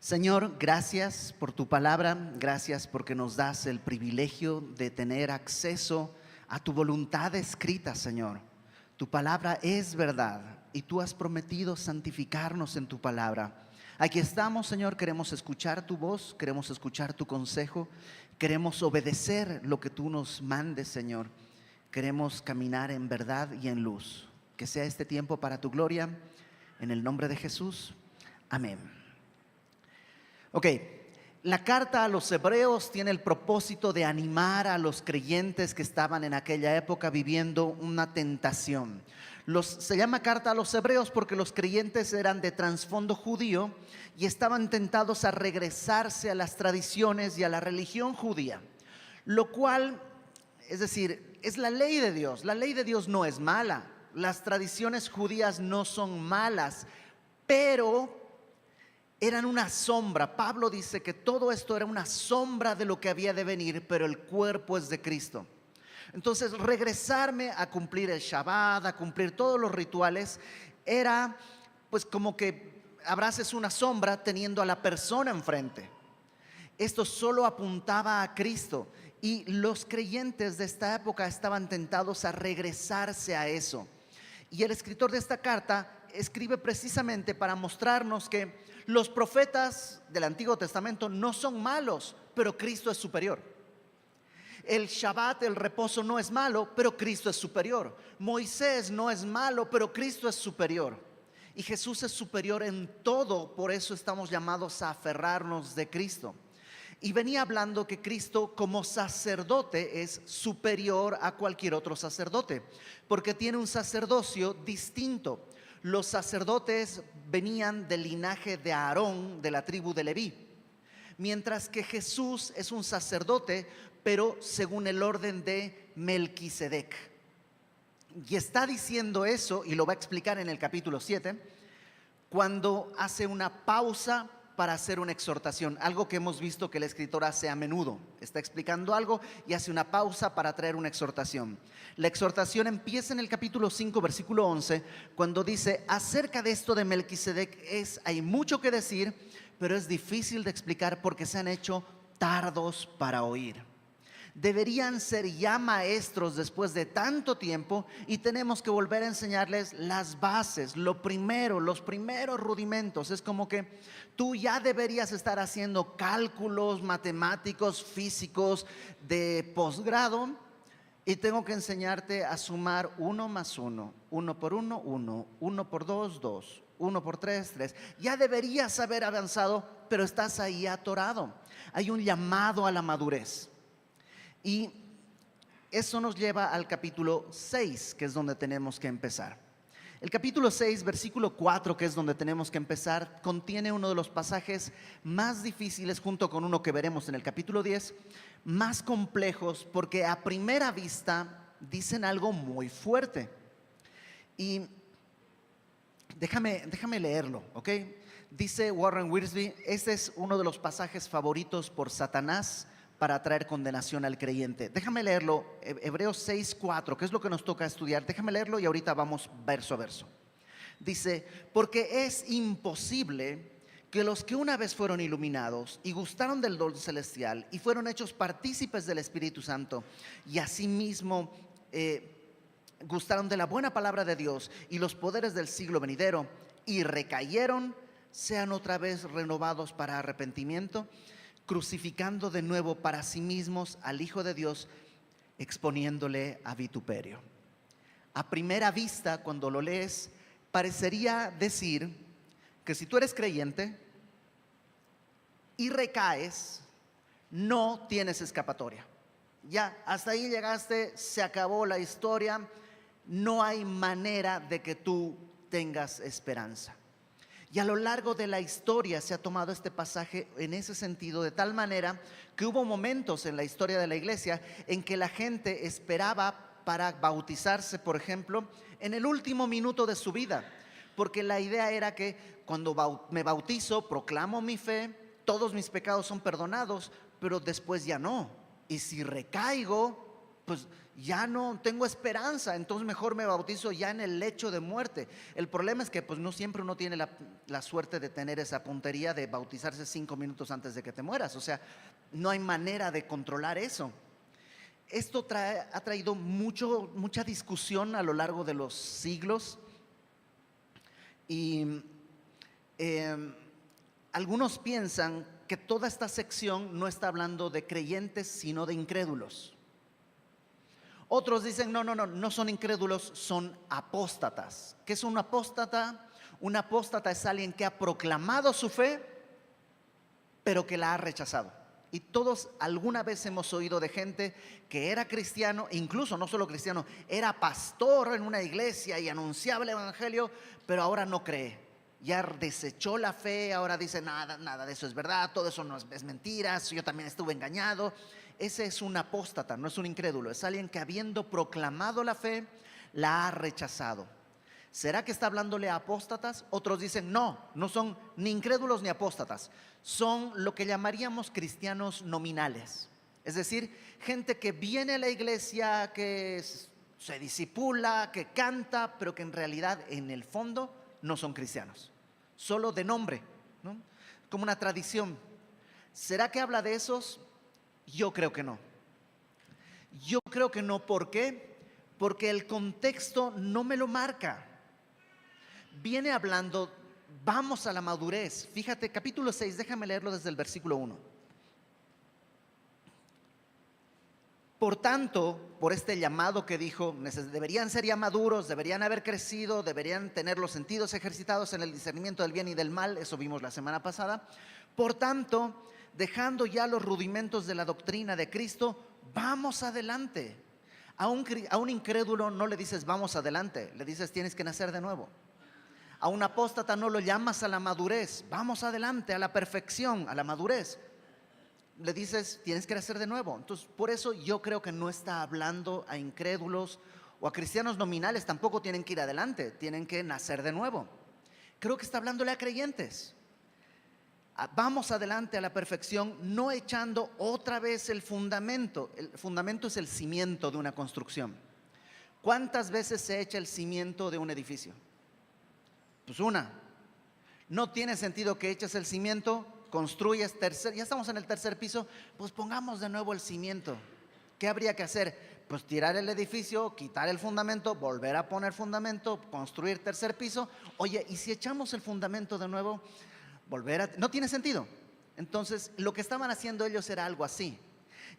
Señor, gracias por tu palabra, gracias porque nos das el privilegio de tener acceso a tu voluntad escrita, Señor. Tu palabra es verdad y tú has prometido santificarnos en tu palabra. Aquí estamos, Señor, queremos escuchar tu voz, queremos escuchar tu consejo, queremos obedecer lo que tú nos mandes, Señor. Queremos caminar en verdad y en luz. Que sea este tiempo para tu gloria, en el nombre de Jesús. Amén. Ok, la carta a los hebreos tiene el propósito de animar a los creyentes que estaban en aquella época viviendo una tentación. Se llama carta a los hebreos porque los creyentes eran de trasfondo judío y estaban tentados a regresarse a las tradiciones y a la religión judía, lo cual, es decir, es la ley de Dios. La ley de Dios no es mala, las tradiciones judías no son malas, pero eran una sombra. Pablo dice que todo esto era una sombra de lo que había de venir, pero el cuerpo es de Cristo. Entonces, regresarme a cumplir el Shabbat, a cumplir todos los rituales, era pues como que abraces una sombra teniendo a la persona enfrente. Esto solo apuntaba a Cristo y los creyentes de esta época estaban tentados a regresarse a eso. Y el escritor de esta carta escribe precisamente para mostrarnos que los profetas del Antiguo Testamento no son malos, pero Cristo es superior. El Shabbat, el reposo, no es malo, pero Cristo es superior. Moisés no es malo, pero Cristo es superior. Y Jesús es superior en todo, por eso estamos llamados a aferrarnos de Cristo. Y venía hablando que Cristo como sacerdote es superior a cualquier otro sacerdote, porque tiene un sacerdocio distinto. Los sacerdotes venían del linaje de Aarón, de la tribu de Leví, mientras que Jesús es un sacerdote, pero según el orden de Melquisedec. Y está diciendo eso, y lo va a explicar en el capítulo 7, cuando hace una pausa para hacer una exhortación, algo que hemos visto que el escritor hace a menudo. Está explicando algo y hace una pausa para traer una exhortación. La exhortación empieza en el capítulo 5, versículo 11, cuando dice: acerca de esto de Melquisedec hay mucho que decir, pero es difícil de explicar porque se han hecho tardos para oír. Deberían ser ya maestros después de tanto tiempo y tenemos que volver a enseñarles las bases, lo primero, los primeros rudimentos. Es como que tú ya deberías estar haciendo cálculos matemáticos, físicos de posgrado y tengo que enseñarte a sumar 1 más 1, 1 por 1, 1, 1 por 2, 2, 1 por 3, 3. Ya deberías haber avanzado, pero estás ahí atorado. Hay un llamado a la madurez. Y eso nos lleva al capítulo 6, que es donde tenemos que empezar. El capítulo 6, versículo 4, que es donde tenemos que empezar, contiene uno de los pasajes más difíciles, junto con uno que veremos en el capítulo 10, más complejos, porque a primera vista dicen algo muy fuerte. Y déjame leerlo, ¿ok? Dice Warren Wiersbe, este es uno de los pasajes favoritos por Satanás para traer condenación al creyente. Déjame leerlo, Hebreos 6:4, que es lo que nos toca estudiar. Déjame leerlo y ahorita vamos verso a verso. Dice: porque es imposible que los que una vez fueron iluminados y gustaron del don celestial y fueron hechos partícipes del Espíritu Santo y asimismo gustaron de la buena palabra de Dios y los poderes del siglo venidero y recayeron, sean otra vez renovados para arrepentimiento, crucificando de nuevo para sí mismos al Hijo de Dios, exponiéndole a vituperio. A primera vista, cuando lo lees, parecería decir que si tú eres creyente y recaes, no tienes escapatoria. Ya, hasta ahí llegaste, se acabó la historia, no hay manera de que tú tengas esperanza. Y a lo largo de la historia se ha tomado este pasaje en ese sentido, de tal manera que hubo momentos en la historia de la iglesia en que la gente esperaba para bautizarse, por ejemplo, en el último minuto de su vida, porque la idea era que cuando me bautizo, proclamo mi fe, todos mis pecados son perdonados, pero después ya no. Y si recaigo, pues ya no tengo esperanza, entonces mejor me bautizo ya en el lecho de muerte. El problema es que pues no siempre uno tiene la suerte de tener esa puntería de bautizarse 5 minutos antes de que te mueras. O sea, no hay manera de controlar eso. Esto ha traído mucha discusión a lo largo de los siglos y algunos piensan que toda esta sección no está hablando de creyentes, sino de incrédulos. Otros dicen, no son incrédulos, son apóstatas. ¿Qué es un apóstata? Un apóstata es alguien que ha proclamado su fe, pero que la ha rechazado. Y todos alguna vez hemos oído de gente que era cristiano, incluso no solo cristiano, era pastor en una iglesia y anunciaba el evangelio, pero ahora no cree. Ya desechó la fe, ahora dice nada de eso es verdad, todo eso no es mentira, yo también estuve engañado. Ese es un apóstata, no es un incrédulo, es alguien que habiendo proclamado la fe, la ha rechazado. ¿Será que está hablándole a apóstatas? Otros dicen no son ni incrédulos ni apóstatas, son lo que llamaríamos cristianos nominales. Es decir, gente que viene a la iglesia, que se discipula, que canta, pero que en realidad en el fondo no son cristianos, solo de nombre, ¿no? Como una tradición. ¿Será que habla de esos? Yo creo que no. Yo creo que no. ¿Por qué? Porque el contexto no me lo marca. Viene hablando, vamos a la madurez. Fíjate, capítulo 6, déjame leerlo desde el versículo 1. Por tanto, por este llamado que dijo, deberían ser ya maduros, deberían haber crecido, deberían tener los sentidos ejercitados en el discernimiento del bien y del mal, eso vimos la semana pasada. Por tanto, dejando ya los rudimentos de la doctrina de Cristo, vamos adelante. A un incrédulo no le dices vamos adelante, le dices tienes que nacer de nuevo. A un apóstata no lo llamas a la madurez, vamos adelante, a la perfección, a la madurez. Le dices tienes que nacer de nuevo. Entonces, por eso yo creo que no está hablando a incrédulos o a cristianos nominales, tampoco tienen que ir adelante, tienen que nacer de nuevo. Creo que está hablándole a creyentes. Vamos adelante a la perfección, no echando otra vez el fundamento. El fundamento es el cimiento de una construcción. ¿Cuántas veces se echa el cimiento de un edificio? Pues una. No tiene sentido que eches el cimiento, construyes ya estamos en el tercer piso, pues pongamos de nuevo el cimiento. ¿Qué habría que hacer? Pues tirar el edificio, quitar el fundamento, volver a poner fundamento, construir tercer piso. Oye, ¿y si echamos el fundamento de nuevo? No tiene sentido. Entonces, lo que estaban haciendo ellos era algo así.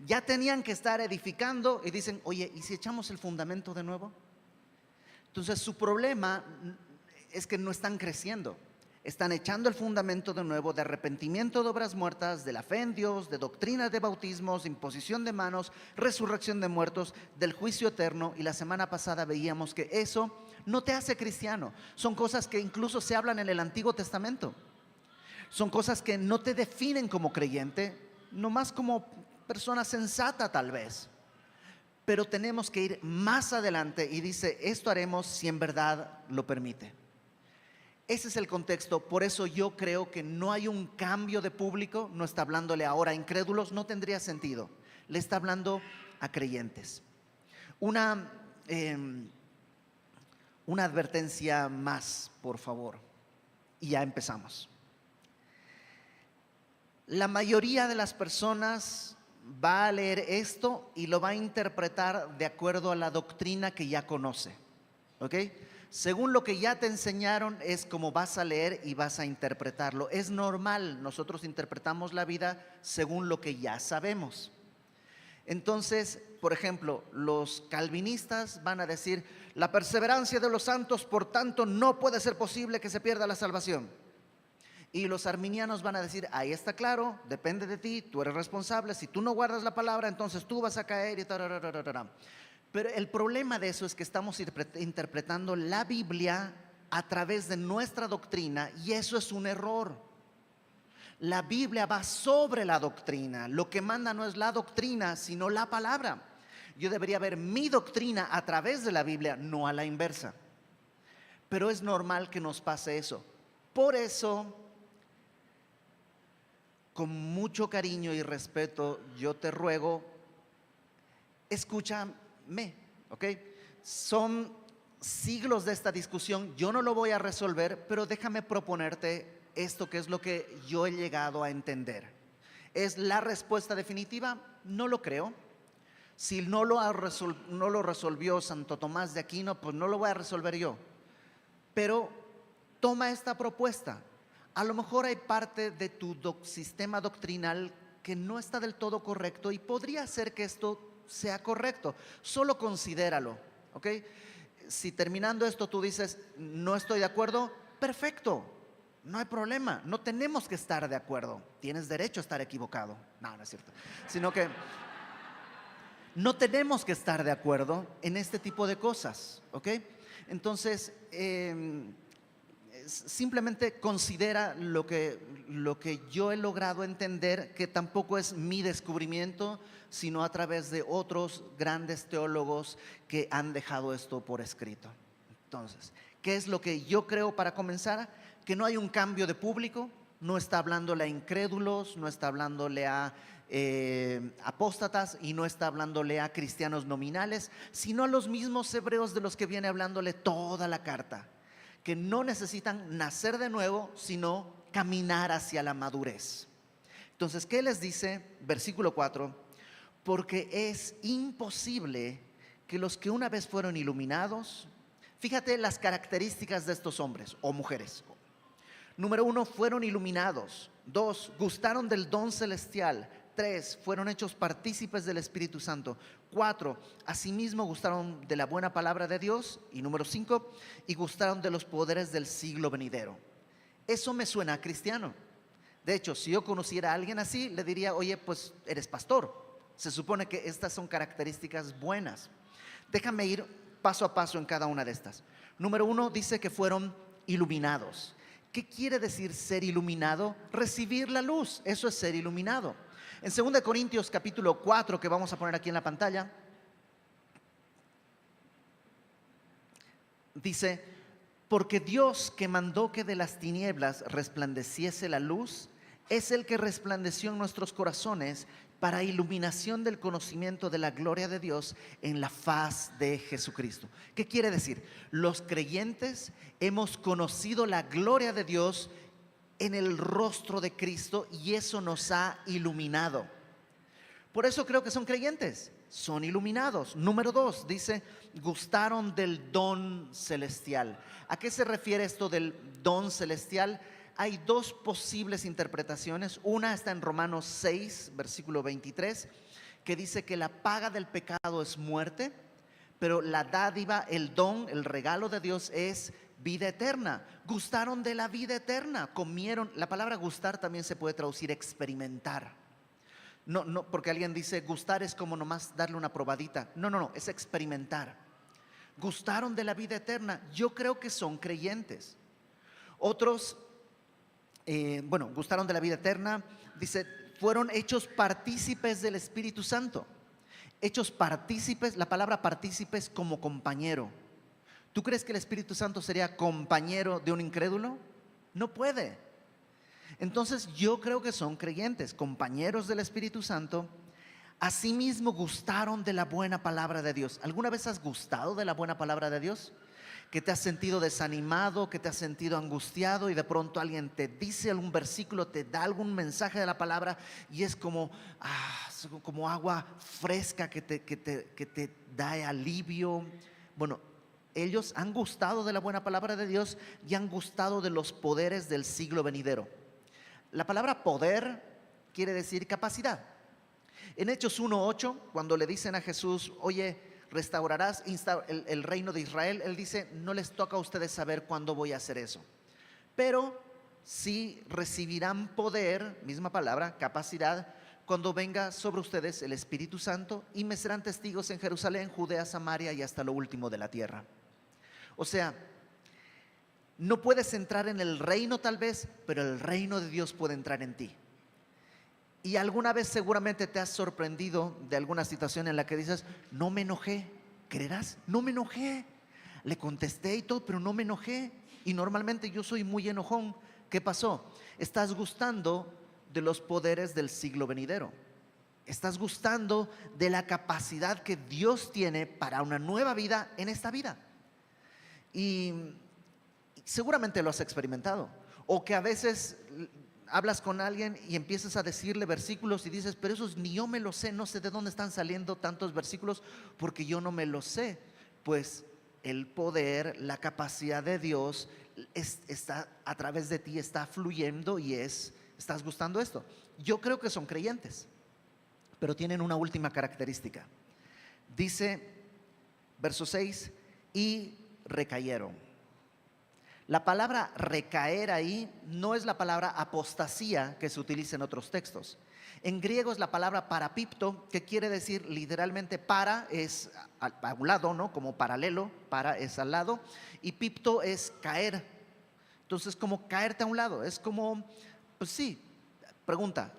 Ya tenían que estar edificando y dicen, oye, ¿y si echamos el fundamento de nuevo? Entonces, su problema es que no están creciendo. Están echando el fundamento de nuevo de arrepentimiento de obras muertas, de la fe en Dios, de doctrina de bautismos, imposición de manos, resurrección de muertos, del juicio eterno. Y la semana pasada veíamos que eso no te hace cristiano. Son cosas que incluso se hablan en el Antiguo Testamento. Son cosas que no te definen como creyente, nomás como persona sensata tal vez. Pero tenemos que ir más adelante y dice, esto haremos si en verdad lo permite. Ese es el contexto, por eso yo creo que no hay un cambio de público, no está hablándole ahora a incrédulos, no tendría sentido, le está hablando a creyentes. Una advertencia más, por favor, y ya empezamos. La mayoría de las personas va a leer esto y lo va a interpretar de acuerdo a la doctrina que ya conoce, ¿ok? Según lo que ya te enseñaron es como vas a leer y vas a interpretarlo. Es normal, nosotros interpretamos la vida según lo que ya sabemos. Entonces, por ejemplo, los calvinistas van a decir, la perseverancia de los santos, por tanto, no puede ser posible que se pierda la salvación. Y los arminianos van a decir, ahí está claro, depende de ti, tú eres responsable, si tú no guardas la palabra, entonces tú vas a caer y tararararara. Pero el problema de eso es que estamos interpretando la Biblia a través de nuestra doctrina y eso es un error. La Biblia va sobre la doctrina. Lo que manda no es la doctrina, sino la palabra. Yo debería ver mi doctrina a través de la Biblia, no a la inversa. Pero es normal que nos pase eso. Por eso, con mucho cariño y respeto, yo te ruego, escúchame, ¿ok? Son siglos de esta discusión, yo no lo voy a resolver, pero déjame proponerte esto que es lo que yo he llegado a entender. ¿Es la respuesta definitiva? No lo creo. Si no lo resolvió Santo Tomás de Aquino, pues no lo voy a resolver yo. Pero toma esta propuesta. A lo mejor hay parte de tu sistema doctrinal que no está del todo correcto y podría ser que esto sea correcto. Solo considéralo, ¿ok? Si terminando esto tú dices, no estoy de acuerdo, perfecto, no hay problema, no tenemos que estar de acuerdo. Tienes derecho a estar equivocado. No, no es cierto. Sino que no tenemos que estar de acuerdo en este tipo de cosas, ¿ok? Entonces, simplemente considera lo que yo he logrado entender, que tampoco es mi descubrimiento, sino a través de otros grandes teólogos que han dejado esto por escrito. Entonces, ¿qué es lo que yo creo para comenzar? Que no hay un cambio de público, no está hablándole a incrédulos, no está hablándole a apóstatas y no está hablándole a cristianos nominales, sino a los mismos hebreos de los que viene hablándole toda la carta, que no necesitan nacer de nuevo, sino caminar hacia la madurez. Entonces, ¿qué les dice? Versículo 4, porque es imposible que los que una vez fueron iluminados, fíjate las características de estos hombres o mujeres. Número 1, fueron iluminados. 2, gustaron del don celestial. 3, fueron hechos partícipes del Espíritu Santo. 4, asimismo gustaron de la buena palabra de Dios. Y número 5, y gustaron de los poderes del siglo venidero. Eso me suena a cristiano. De hecho, si yo conociera a alguien así, le diría, oye, pues eres pastor. Se supone que estas son características buenas. Déjame ir paso a paso en cada una de estas. Número 1, dice que fueron iluminados. ¿Qué quiere decir ser iluminado? Recibir la luz, eso es ser iluminado. En 2 Corintios capítulo 4, que vamos a poner aquí en la pantalla, dice, porque Dios que mandó que de las tinieblas resplandeciese la luz, es el que resplandeció en nuestros corazones para iluminación del conocimiento de la gloria de Dios en la faz de Jesucristo. ¿Qué quiere decir? Los creyentes hemos conocido la gloria de Dios en el rostro de Cristo y eso nos ha iluminado. Por eso creo que son creyentes, son iluminados. Número 2, dice, gustaron del don celestial. ¿A qué se refiere esto del don celestial? Hay dos posibles interpretaciones. Una está en Romanos 6, versículo 23, que dice que la paga del pecado es muerte, pero la dádiva, el don, el regalo de Dios es vida eterna. Gustaron de la vida eterna, comieron. La palabra gustar también se puede traducir experimentar. No, porque alguien dice gustar es como nomás darle una probadita. No, es experimentar. Gustaron de la vida eterna. Yo creo que son creyentes. Otros gustaron de la vida eterna, dice, fueron hechos partícipes del Espíritu Santo. Hechos partícipes, la palabra partícipes como compañero. ¿Tú crees que el Espíritu Santo sería compañero de un incrédulo? No puede. Entonces yo creo que son creyentes, compañeros del Espíritu Santo. Asimismo gustaron de la buena palabra de Dios. ¿Alguna vez has gustado de la buena palabra de Dios? Que te has sentido desanimado, que te has sentido angustiado y de pronto alguien te dice algún versículo, te da algún mensaje de la palabra y es como agua fresca que te da alivio. Bueno, ellos han gustado de la buena palabra de Dios y han gustado de los poderes del siglo venidero. La palabra poder quiere decir capacidad. En Hechos 1:8, cuando le dicen a Jesús, oye, restaurarás el reino de Israel, él dice, no les toca a ustedes saber cuándo voy a hacer eso, pero sí recibirán poder, misma palabra, capacidad, cuando venga sobre ustedes el Espíritu Santo y me serán testigos en Jerusalén, Judea, Samaria y hasta lo último de la tierra. O sea, no puedes entrar en el reino tal vez, pero el reino de Dios puede entrar en ti. Y alguna vez seguramente te has sorprendido de alguna situación en la que dices, no me enojé, ¿creerás? No me enojé, le contesté y todo, pero no me enojé. Y normalmente yo soy muy enojón. ¿Qué pasó? Estás gustando de los poderes del siglo venidero. ¿Estás gustando de la capacidad que Dios tiene para una nueva vida en esta vida? Y seguramente lo has experimentado. O que a veces hablas con alguien y empiezas a decirle versículos y dices, pero esos ni yo me los sé, no sé de dónde están saliendo tantos versículos porque yo no me los sé. Pues el poder, la capacidad de Dios está a través de ti, está fluyendo y estás gustando esto. Yo creo que son creyentes, pero tienen una última característica. Dice, verso 6, y recayeron. La palabra recaer ahí no es la palabra apostasía que se utiliza en otros textos. En griego es la palabra parapipto, que quiere decir literalmente para es a un lado, ¿no? Como paralelo, para es al lado, y pipto es caer. Entonces, como caerte a un lado, es como, pues sí, pregunta,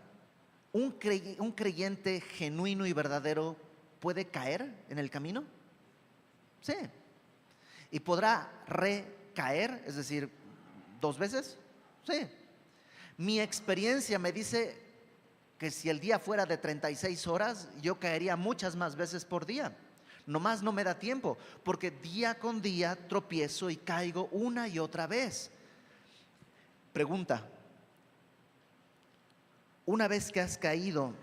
¿un creyente genuino y verdadero puede caer en el camino? Sí. ¿Y podrá recaer, es decir, 2 veces? Sí. Mi experiencia me dice que si el día fuera de 36 horas, yo caería muchas más veces por día. Nomás no me da tiempo, porque día con día tropiezo y caigo una y otra vez. Pregunta, una vez que has caído,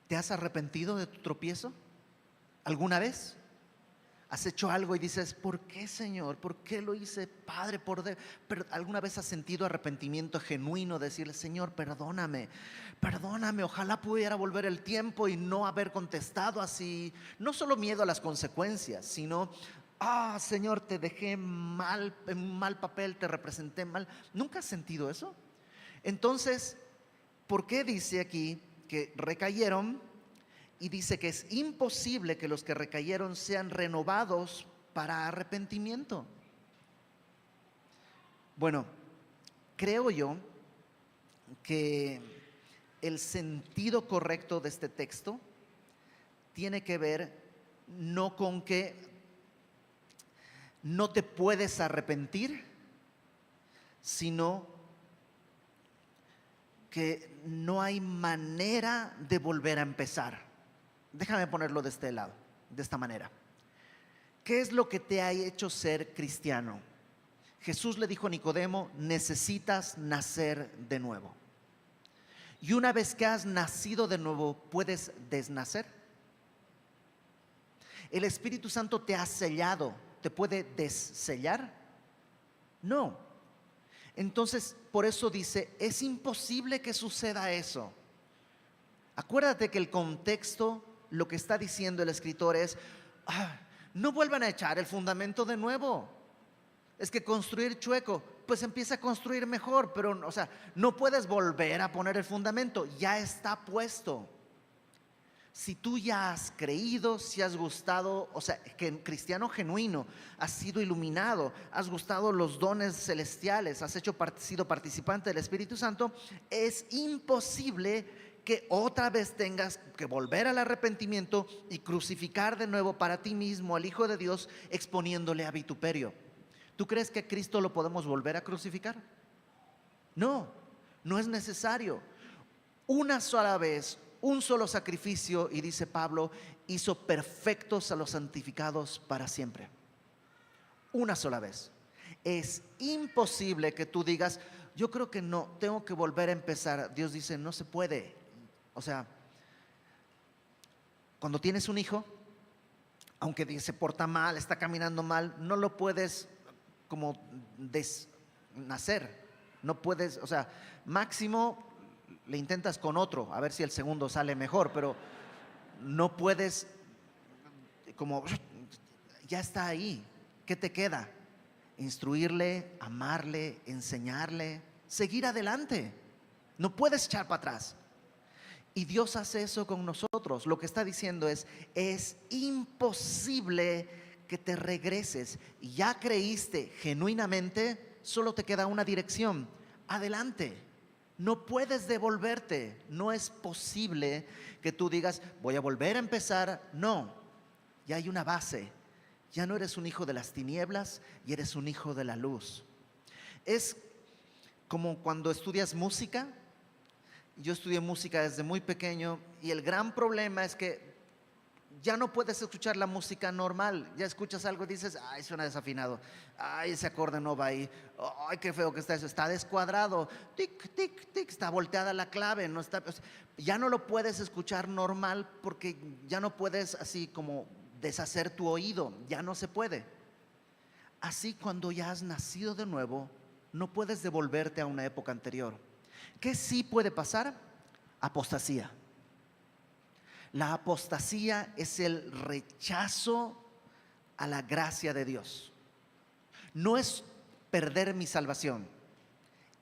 ¿te has arrepentido de tu tropiezo? ¿Alguna vez? ¿Has hecho algo y dices, ¿por qué, Señor? ¿Por qué lo hice, Padre? Pero ¿alguna vez has sentido arrepentimiento genuino? Decirle, Señor, perdóname, perdóname, ojalá pudiera volver el tiempo y no haber contestado así. No solo miedo a las consecuencias, sino, Señor, te dejé mal, en un mal papel, te representé mal. ¿Nunca has sentido eso? Entonces, ¿por qué dice aquí que recayeron? Y dice que es imposible que los que recayeron sean renovados para arrepentimiento. Bueno, creo yo que el sentido correcto de este texto tiene que ver no con que no te puedes arrepentir, sino que no hay manera de volver a empezar. Déjame ponerlo de este lado, de esta manera. ¿Qué es lo que te ha hecho ser cristiano? Jesús le dijo a Nicodemo, necesitas nacer de nuevo. Y una vez que has nacido de nuevo, ¿puedes desnacer? ¿El Espíritu Santo te ha sellado? ¿Te puede dessellar? No. Entonces, por eso dice, es imposible que suceda eso. Acuérdate que el contexto, lo que está diciendo el escritor es, no vuelvan a echar el fundamento de nuevo. Es que construir chueco, pues empieza a construir mejor, pero, o sea, no puedes volver a poner el fundamento, ya está puesto. Si tú ya has creído, si has gustado, o sea, que cristiano genuino, has sido iluminado, has gustado los dones celestiales, has sido participante del Espíritu Santo, es imposible que otra vez tengas que volver al arrepentimiento y crucificar de nuevo para ti mismo al Hijo de Dios, exponiéndole a vituperio. ¿Tú crees que a Cristo lo podemos volver a crucificar? No, no es necesario. Una sola vez, un solo sacrificio, y dice Pablo, hizo perfectos a los santificados para siempre. Una sola vez. Es imposible que tú digas, yo creo que no, tengo que volver a empezar. Dios dice, no se puede. O sea, cuando tienes un hijo, aunque se porta mal, está caminando mal, no lo puedes como desnacer. No puedes, o sea, máximo le intentas con otro, a ver si el segundo sale mejor, pero no puedes como, ya está ahí. ¿Qué te queda? Instruirle, amarle, enseñarle, seguir adelante. No puedes echar para atrás. Y Dios hace eso con nosotros. Lo que está diciendo es imposible que te regreses. Ya creíste genuinamente, solo te queda una dirección: adelante. No puedes devolverte. No es posible que tú digas, voy a volver a empezar. No, ya hay una base. Ya no eres un hijo de las tinieblas y eres un hijo de la luz. Es como cuando estudias música, Yo estudié música desde muy pequeño y el gran problema es que ya no puedes escuchar la música normal. Ya escuchas algo y dices, ay, suena desafinado, ay, ese acorde no va ahí, ay, qué feo que está eso, está descuadrado, tic, tic, tic, está volteada la clave, no está, ya no lo puedes escuchar normal porque ya no puedes así como deshacer tu oído, ya no se puede. Así, cuando ya has nacido de nuevo, no puedes devolverte a una época anterior. ¿Qué sí puede pasar? Apostasía. La apostasía es el rechazo a la gracia de Dios. No es perder mi salvación,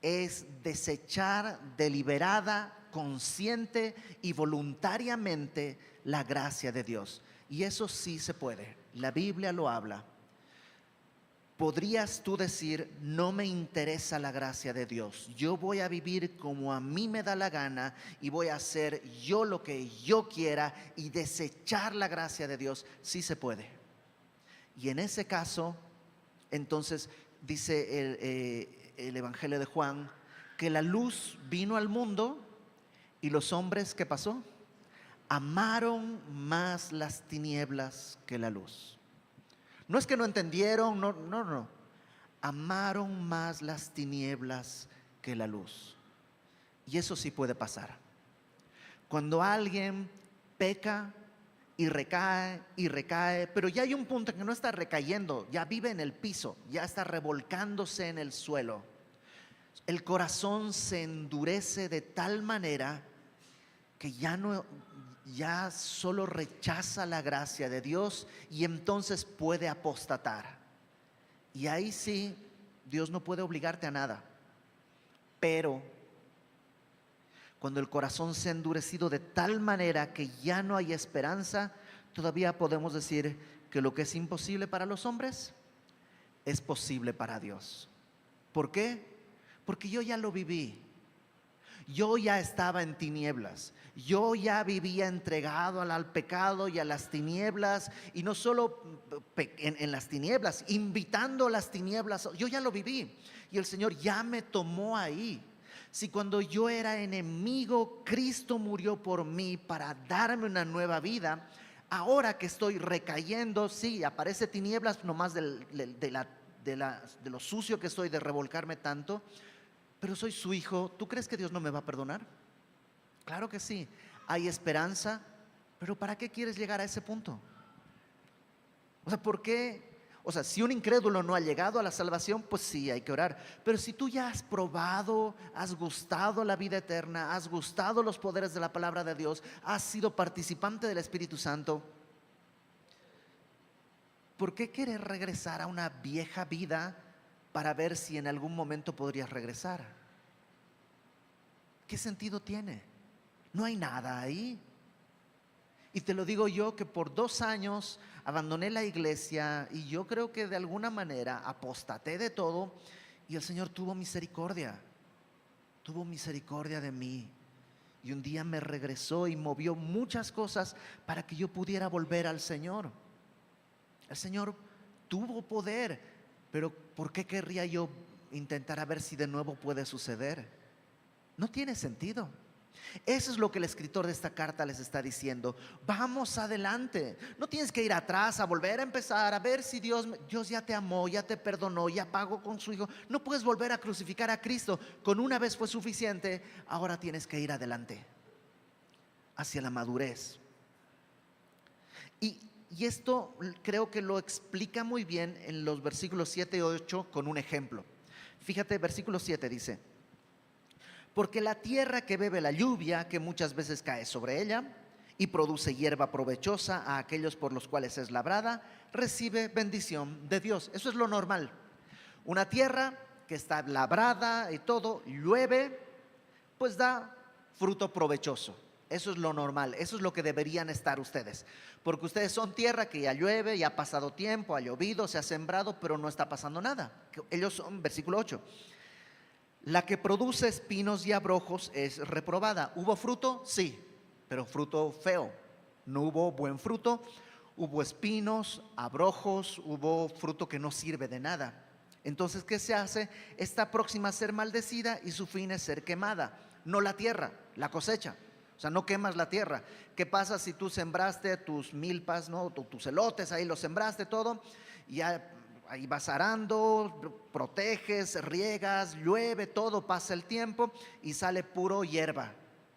es desechar deliberada, consciente y voluntariamente la gracia de Dios. Y eso sí se puede. La Biblia lo habla. ¿Podrías tú decir, no me interesa la gracia de Dios? Yo voy a vivir como a mí me da la gana y voy a hacer yo lo que yo quiera y desechar la gracia de Dios. Sí se puede. Y en ese caso, entonces dice el Evangelio de Juan, que la luz vino al mundo y los hombres, ¿qué pasó? Amaron más las tinieblas que la luz. No es que no entendieron, no. Amaron más las tinieblas que la luz. Y eso sí puede pasar. Cuando alguien peca y recae, pero ya hay un punto en que no está recayendo, ya vive en el piso, ya está revolcándose en el suelo. El corazón se endurece de tal manera que ya solo rechaza la gracia de Dios y entonces puede apostatar. Y ahí sí, Dios no puede obligarte a nada. Pero cuando el corazón se ha endurecido de tal manera que ya no hay esperanza, todavía podemos decir que lo que es imposible para los hombres es posible para Dios. ¿Por qué? Porque yo ya lo viví. Yo ya estaba en tinieblas, yo ya vivía entregado al pecado y a las tinieblas, y no solo en las tinieblas, invitando a las tinieblas. Yo ya lo viví y el Señor ya me tomó ahí. Si cuando yo era enemigo, Cristo murió por mí para darme una nueva vida, ahora que estoy recayendo, sí, aparece tinieblas nomás de lo sucio que estoy de revolcarme tanto, pero soy su hijo. ¿Tú crees que Dios no me va a perdonar? Claro que sí, hay esperanza, pero ¿para qué quieres llegar a ese punto? O sea, ¿por qué? O sea, si un incrédulo no ha llegado a la salvación, pues sí, hay que orar. Pero si tú ya has probado, has gustado la vida eterna, has gustado los poderes de la palabra de Dios, has sido participante del Espíritu Santo, ¿por qué quieres regresar a una vieja vida para ver si en algún momento podrías regresar? ¿Qué sentido tiene? No hay nada ahí. Y te lo digo yo, que por 2 años abandoné la iglesia y yo creo que de alguna manera apostaté de todo, y el Señor tuvo misericordia de mí. Y un día me regresó y movió muchas cosas para que yo pudiera volver al Señor. El Señor tuvo poder, pero ¿por qué querría yo intentar a ver si de nuevo puede suceder? No tiene sentido. Eso es lo que el escritor de esta carta les está diciendo. Vamos adelante. No tienes que ir atrás a volver a empezar, a ver si Dios ya te amó, ya te perdonó, ya pagó con su hijo. No puedes volver a crucificar a Cristo. Con una vez fue suficiente. Ahora tienes que ir adelante, hacia la madurez. Y esto creo que lo explica muy bien en los versículos 7 y 8 con un ejemplo. Fíjate, versículo 7 dice: porque la tierra que bebe la lluvia, que muchas veces cae sobre ella, y produce hierba provechosa a aquellos por los cuales es labrada, recibe bendición de Dios. Eso es lo normal. Una tierra que está labrada y todo, llueve, pues da fruto provechoso. Eso es lo normal, eso es lo que deberían estar ustedes. Porque ustedes son tierra que ya llueve, ya ha pasado tiempo, ha llovido, se ha sembrado, pero no está pasando nada. Ellos son, versículo 8. La que produce espinos y abrojos es reprobada. ¿Hubo fruto? Sí, pero fruto feo. No hubo buen fruto. Hubo espinos, abrojos, hubo fruto que no sirve de nada. Entonces, ¿qué se hace? Está próxima a ser maldecida y su fin es ser quemada. no la tierra, la cosecha. O sea, no quemas la tierra. ¿Qué pasa si tú sembraste tus milpas, ¿no? Tus elotes, ahí los sembraste todo, y ya ahí vas arando, proteges, riegas, llueve, todo, pasa el tiempo y sale puro hierba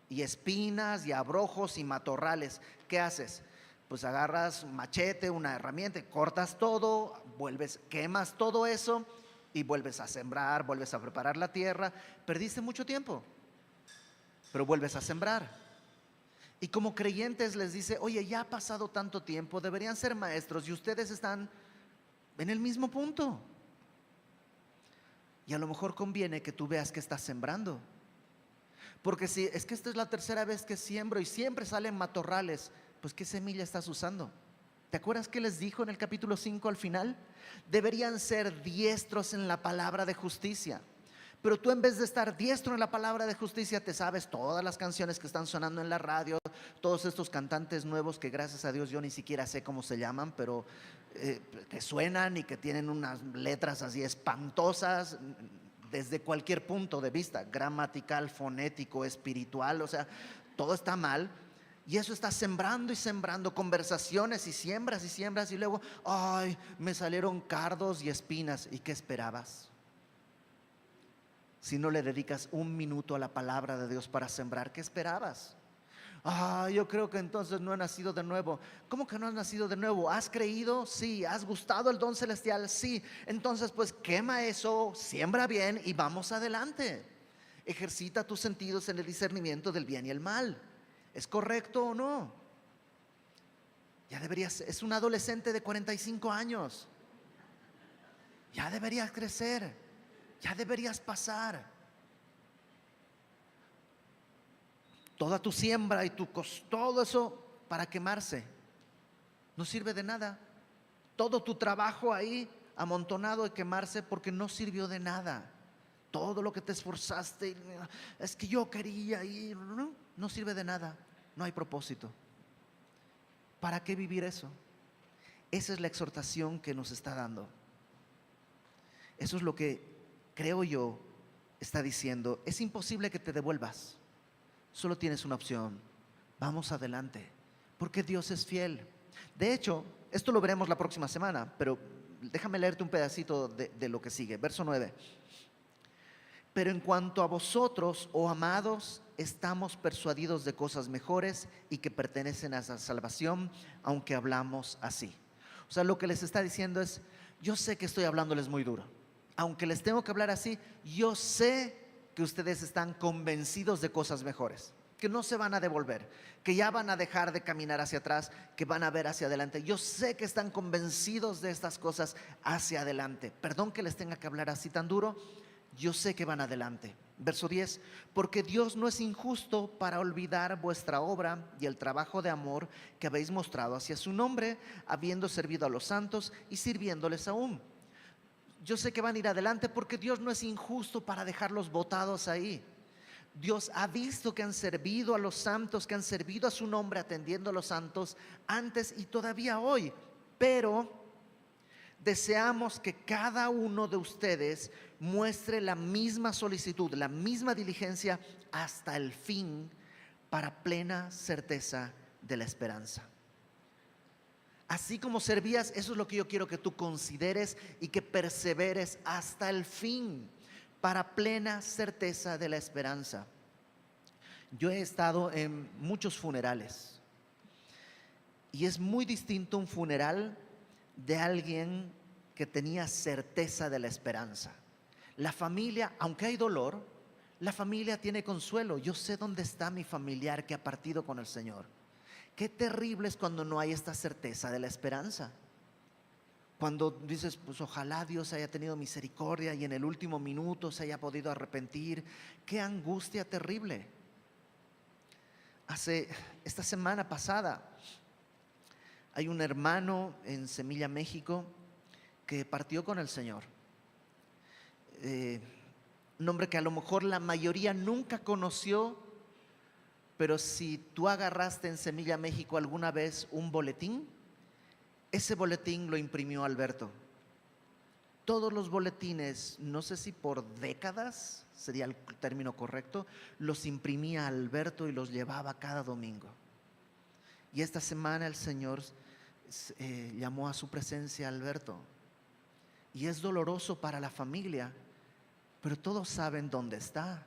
y espinas y abrojos y matorrales? ¿Qué haces? Pues agarras un machete, una herramienta, cortas todo, vuelves, quemas todo eso y vuelves a sembrar, vuelves a preparar la tierra. Perdiste mucho tiempo, pero vuelves a sembrar. Y como creyentes les dice, oye, ya ha pasado tanto tiempo, deberían ser maestros y ustedes están en el mismo punto. Y a lo mejor conviene que tú veas que estás sembrando. Porque si es que esta es la tercera vez que siembro y siempre salen matorrales, pues ¿qué semilla estás usando? ¿Te acuerdas que les dijo en el capítulo 5 al final? Deberían ser diestros en la palabra de justicia. Pero tú, en vez de estar diestro en la palabra de justicia, te sabes todas las canciones que están sonando en la radio, todos estos cantantes nuevos que gracias a Dios yo ni siquiera sé cómo se llaman, pero que suenan y que tienen unas letras así espantosas desde cualquier punto de vista, gramatical, fonético, espiritual, o sea, todo está mal. Y eso está sembrando y sembrando conversaciones, y siembras y luego, ay, me salieron cardos y espinas. ¿Y qué esperabas? Si no le dedicas un minuto a la palabra de Dios para sembrar, ¿qué esperabas? Yo creo que entonces no he nacido de nuevo. ¿Cómo que no has nacido de nuevo? ¿Has creído? Sí. ¿Has gustado el don celestial? Sí. Entonces pues quema eso, siembra bien y vamos adelante. Ejercita tus sentidos en el discernimiento del bien y el mal. ¿Es correcto o no? Ya deberías, es un adolescente de 45 años. Ya deberías crecer. Ya deberías pasar. Toda tu siembra y todo eso para quemarse no sirve de nada. Todo tu trabajo ahí amontonado de quemarse porque no sirvió de nada. Todo lo que te esforzaste, es que yo quería ir, no sirve de nada. No hay propósito. ¿Para qué vivir eso? Esa es la exhortación que nos está dando. Eso es lo que creo yo está diciendo. Es imposible que te devuelvas. Solo tienes una opción: vamos adelante, porque Dios es fiel. De hecho, esto lo veremos la próxima semana, pero déjame leerte un pedacito de lo que sigue. Verso 9. Pero en cuanto a vosotros, oh amados, estamos persuadidos de cosas mejores y que pertenecen a la salvación, aunque hablamos así. O sea, lo que les está diciendo es: yo sé que estoy hablándoles muy duro. Aunque les tengo que hablar así, yo sé que ustedes están convencidos de cosas mejores, que no se van a devolver, que ya van a dejar de caminar hacia atrás, que van a ver hacia adelante. Yo sé que están convencidos de estas cosas hacia adelante. Perdón que les tenga que hablar así tan duro. Yo sé que van adelante. Verso 10. Porque Dios no es injusto para olvidar vuestra obra y el trabajo de amor que habéis mostrado hacia su nombre, habiendo servido a los santos y sirviéndoles aún. Yo sé que van a ir adelante porque Dios no es injusto para dejarlos botados ahí. Dios ha visto que han servido a los santos, que han servido a su nombre atendiendo a los santos antes y todavía hoy. Pero deseamos que cada uno de ustedes muestre la misma solicitud, la misma diligencia hasta el fin, para plena certeza de la esperanza. Así como servías, eso es lo que yo quiero que tú consideres y que perseveres hasta el fin, para plena certeza de la esperanza. Yo he estado en muchos funerales y es muy distinto un funeral de alguien que tenía certeza de la esperanza. La familia, aunque hay dolor, la familia tiene consuelo. Yo sé dónde está mi familiar que ha partido con el Señor. Qué terrible es cuando no hay esta certeza de la esperanza. Cuando dices, pues ojalá Dios haya tenido misericordia y en el último minuto se haya podido arrepentir. Qué angustia terrible. Esta semana pasada hay un hermano en Semilla, México, que partió con el Señor. Un hombre que a lo mejor la mayoría nunca conoció, pero si tú agarraste en Semilla, México alguna vez un boletín, ese boletín lo imprimió Alberto. todos los boletines, no sé si por décadas sería el término correcto, los imprimía Alberto y los llevaba cada domingo. Y esta semana el Señor llamó a su presencia a Alberto. Y es doloroso para la familia, pero todos saben dónde está.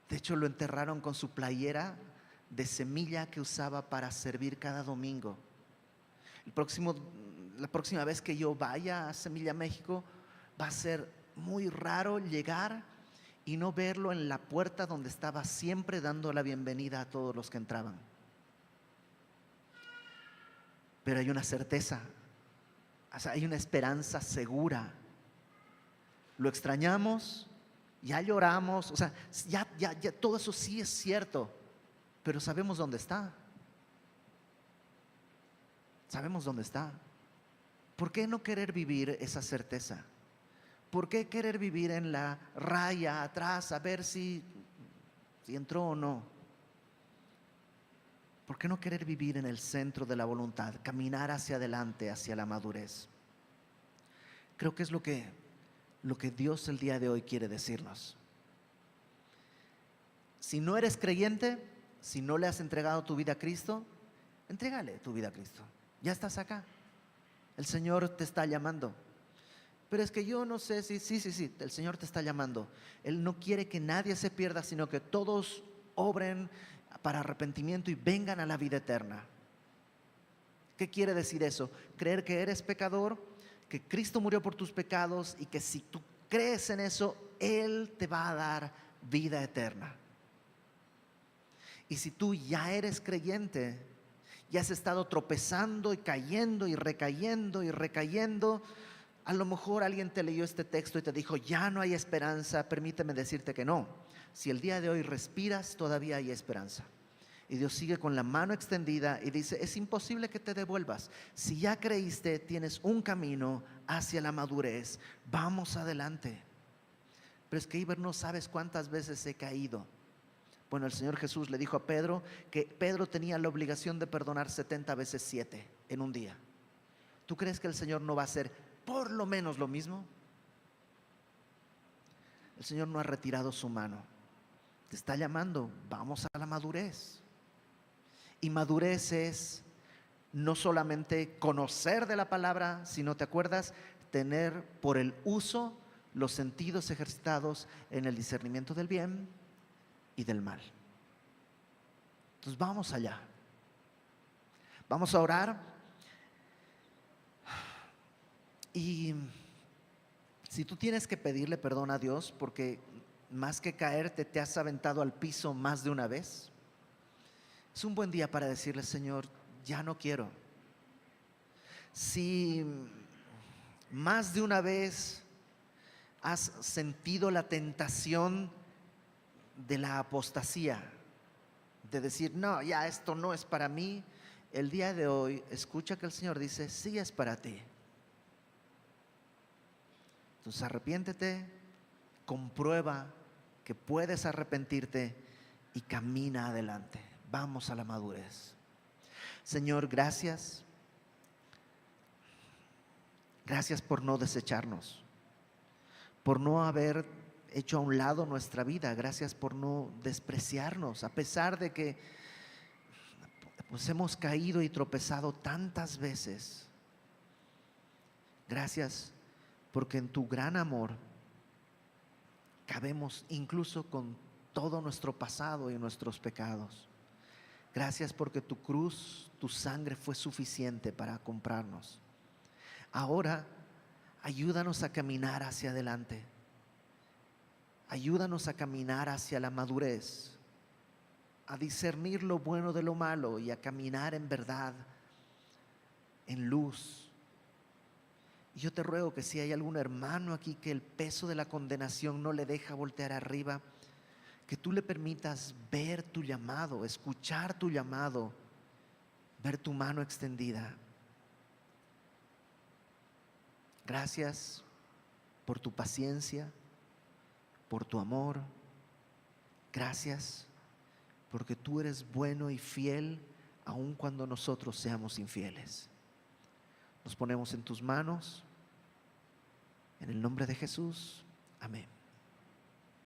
De hecho, lo enterraron con su playera de semilla que usaba para servir cada domingo. La próxima vez que yo vaya a Semilla México, va a ser muy raro llegar y no verlo en la puerta donde estaba siempre dando la bienvenida a todos los que entraban. Pero hay una certeza, o sea, hay una esperanza segura. Lo extrañamos, ya lloramos, o sea, ya todo eso sí es cierto, pero sabemos dónde está. Sabemos dónde está. ¿Por qué no querer vivir esa certeza? ¿Por qué querer vivir en la raya atrás a ver si entró o no? ¿Por qué no querer vivir en el centro de la voluntad, caminar hacia adelante, hacia la madurez? Creo que es lo que Dios el día de hoy quiere decirnos. Si no eres creyente, si no le has entregado tu vida a Cristo, entrégale tu vida a Cristo. Ya estás acá. El Señor te está llamando. Pero es que yo no sé si, sí, el Señor te está llamando. Él no quiere que nadie se pierda, sino que todos obren para arrepentimiento y vengan a la vida eterna. ¿Qué quiere decir eso? Creer que eres pecador, que Cristo murió por tus pecados y que si tú crees en eso, Él te va a dar vida eterna. Y si tú ya eres creyente, ya has estado tropezando y cayendo y recayendo y recayendo, a lo mejor alguien te leyó este texto y te dijo, ya no hay esperanza. Permíteme decirte que no. Si el día de hoy respiras, todavía hay esperanza. Y Dios sigue con la mano extendida y dice, es imposible que te devuelvas. Si ya creíste, tienes un camino hacia la madurez. Vamos adelante. Pero es que, Iber, no sabes cuántas veces he caído. Bueno, el Señor Jesús le dijo a Pedro que Pedro tenía la obligación de perdonar 70 veces 7 en un día. ¿Tú crees que el Señor no va a hacer por lo menos lo mismo? El Señor no ha retirado su mano. Te está llamando, vamos a la madurez. Y madurez es no solamente conocer de la palabra, sino, ¿te acuerdas? Tener por el uso los sentidos ejercitados en el discernimiento del bien y del mal. Entonces vamos allá. Vamos a orar. Y si tú tienes que pedirle perdón a Dios porque más que caerte te has aventado al piso más de una vez, es un buen día para decirle, Señor, ya no quiero. Si más de una vez has sentido la tentación de la apostasía, de decir, no, ya esto no es para mí, el día de hoy escucha que el Señor dice, sí es para ti. Entonces arrepiéntete, comprueba que puedes arrepentirte y camina adelante. Vamos a la madurez. Señor, gracias. Gracias por no desecharnos, por no haber hecho a un lado nuestra vida. Gracias por no despreciarnos, a pesar de que pues hemos caído y tropezado tantas veces. Gracias porque en tu gran amor cabemos incluso con todo nuestro pasado y nuestros pecados. Gracias porque tu cruz, tu sangre fue suficiente para comprarnos. Ahora, ayúdanos a caminar hacia adelante. Ayúdanos a caminar hacia la madurez, a discernir lo bueno de lo malo y a caminar en verdad, en luz. Y yo te ruego que si hay algún hermano aquí que el peso de la condenación no le deja voltear arriba, que tú le permitas ver tu llamado, escuchar tu llamado, ver tu mano extendida. Gracias por tu paciencia, por tu amor. Gracias porque tú eres bueno y fiel aun cuando nosotros seamos infieles. Nos ponemos en tus manos En el nombre de Jesús, amén.